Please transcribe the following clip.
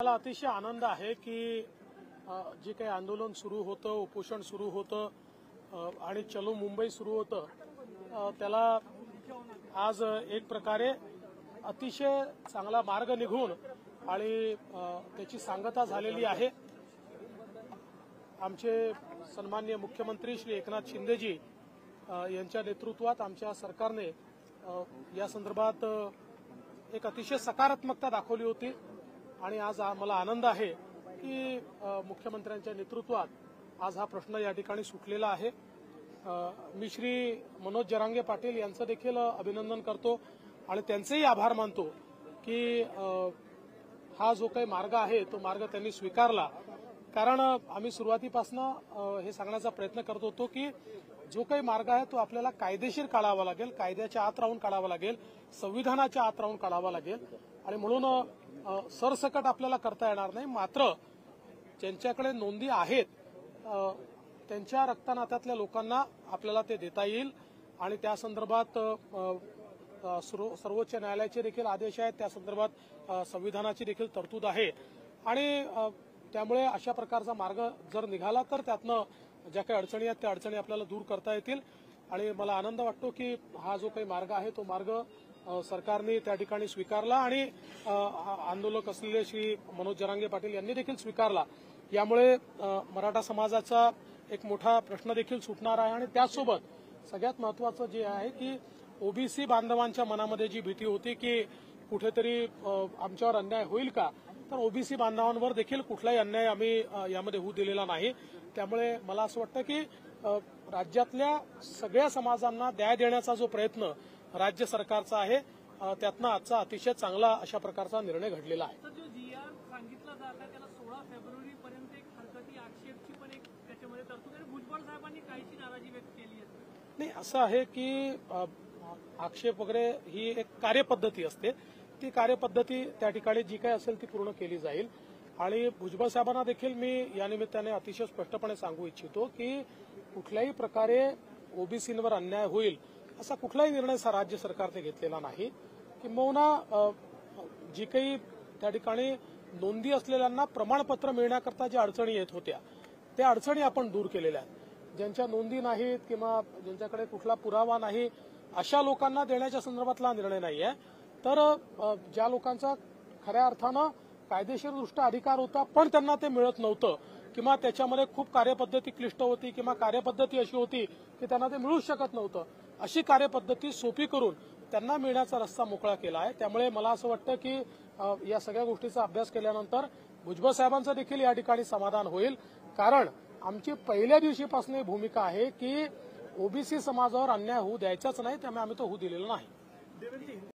मला अतिशय आनंद आहे की जे काही आंदोलन सुरू होतं, उपोषण सुरू होतं आणि चलो मुंबई सुरू होतं त्याला आज एक प्रकारे अतिशय चांगला मार्ग निघून आणि त्याची सांगता झालेली आहे। आमचे सन्माननीय मुख्यमंत्री श्री एकनाथ शिंदेजी यांच्या नेतृत्वात आमच्या सरकारने या संदर्भात एक अतिशय सकारात्मकता दाखवली होती आणि आज मला आनंद आहे की मुख्यमंत्र्यांच्या नेतृत्वात आज हा प्रश्न या ठिकाणी सुटलेला आहे। मी श्री मनोज जरांगे पाटील यांचं देखील अभिनंदन करतो आणि त्यांचेही आभार मानतो की हा जो काही मार्ग आहे तो मार्ग त्यांनी स्वीकारला। कारण आम्ही सुरुवातीपासून हे सांगण्याचा प्रयत्न करत होतो की जो काही मार्ग आहे तो आपल्याला कायदेशीर काढावा लागेल, कायद्याच्या आत राहून काढावा लागेल, संविधानाच्या आत राहून काढावा लागेल आणि म्हणून सरसकट आपल्याला करता येणार नाही। मात्र ज्यांच्याकडे नोंदी आहेत त्यांच्या रक्तनात्यातल्या लोकांना आपल्याला ते देता येईल आणि त्या संदर्भात सर्वोच्च न्यायालयाचे देखील आदेश आहेत, त्या संदर्भात संविधानाची देखील तरतूद आहे आणि त्यामुळे अशा प्रकारचा मार्ग जर निघाला तर त्यातनं ज्या काही अडचणी आहेत त्या अडचणी आपल्याला दूर करता येतील आणि मला आनंद वाटतो की हा जो काही मार्ग आहे तो मार्ग सरकारने त्या ठिकाणी स्वीकारला आणि आंदोलक असलेले श्री मनोज जरांगे पाटील यांनी देखील स्वीकारला। यामुळे मराठा समाजाचा एक मोठा प्रश्न देखील सुटणार आहे आणि त्याचसोबत सगळ्यात महत्वाचं जे आहे की ओबीसी बांधवांच्या मनामध्ये जी भीती होती की कुठेतरी आमच्यावर अन्याय होईल का, तर ओबीसी बांधवांवर देखील कुठलाही अन्याय आम्ही यामध्ये होऊ दिलेला नाही। त्यामुळे मला असं वाटतं की राज्यातल्या सगळ्या समाजांना न्याय देण्याचा जो प्रयत्न राज्य सरकारचा आहे त्यातनं आजचा अतिशय चांगला अशा प्रकारचा निर्णय घडलेला आहे। जो जीआर सांगितला जात आहे त्याला 16 फेब्रुवारी पर्यंत एक हरकती आक्षेपची पण एक त्याच्यामध्ये तरतूद आहे। भुजबळ साहेबांनी काहीशी नाराजी व्यक्त केली आहे। नाही, असं आहे की आक्षेप वगैरे ही एक कार्यपद्धती असते, ती कार्यपद्धती त्या ठिकाणी जी काही असेल ती पूर्ण केली जाईल आणि भुजबळ साहेबांना देखील मी या निमित्ताने अतिशय स्पष्टपणे सांगू इच्छितो की कुठल्याही प्रकारे ओबीसींवर अन्याय होईल असा कुठलाही निर्णय राज्य सरकारने घेतलेला नाही। किंबहुना जी काही त्या ठिकाणी नोंदी असलेल्यांना प्रमाणपत्र मिळण्याकरता ज्या अडचणी येत होत्या त्या अडचणी आपण दूर केलेल्या आहेत। ज्यांच्या नोंदी नाहीत किंवा ज्यांच्याकडे कुठला पुरावा नाही अशा लोकांना देण्याच्या संदर्भातला निर्णय नाही आहे, तर ज्या लोकांचा खऱ्या अर्थानं कायदेशीरदृष्ट्या अधिकार होता पण त्यांना ते मिळत नव्हतं किंवा त्याच्यामध्ये खूप कार्यपद्धती क्लिष्ट होती किंवा कार्यपद्धती अशी होती की त्यांना ते मिळूच शकत नव्हतं, अशी कार्यपद्धती सोपी करून त्यांना मिळण्याचा रस्ता मोकळा केला आहे। त्यामुळे मला असं वाटतं की या सगळ्या गोष्टीचा अभ्यास केल्यानंतर भुजबळ साहेबांचं देखील या ठिकाणी समाधान होईल। कारण आमची पहिल्या दिवशीपासून भूमिका आहे की ओबीसी समाजावर अन्याय होऊ द्यायचाच नाही, त्यामुळे आम्ही तो होऊ दिलेला नाही।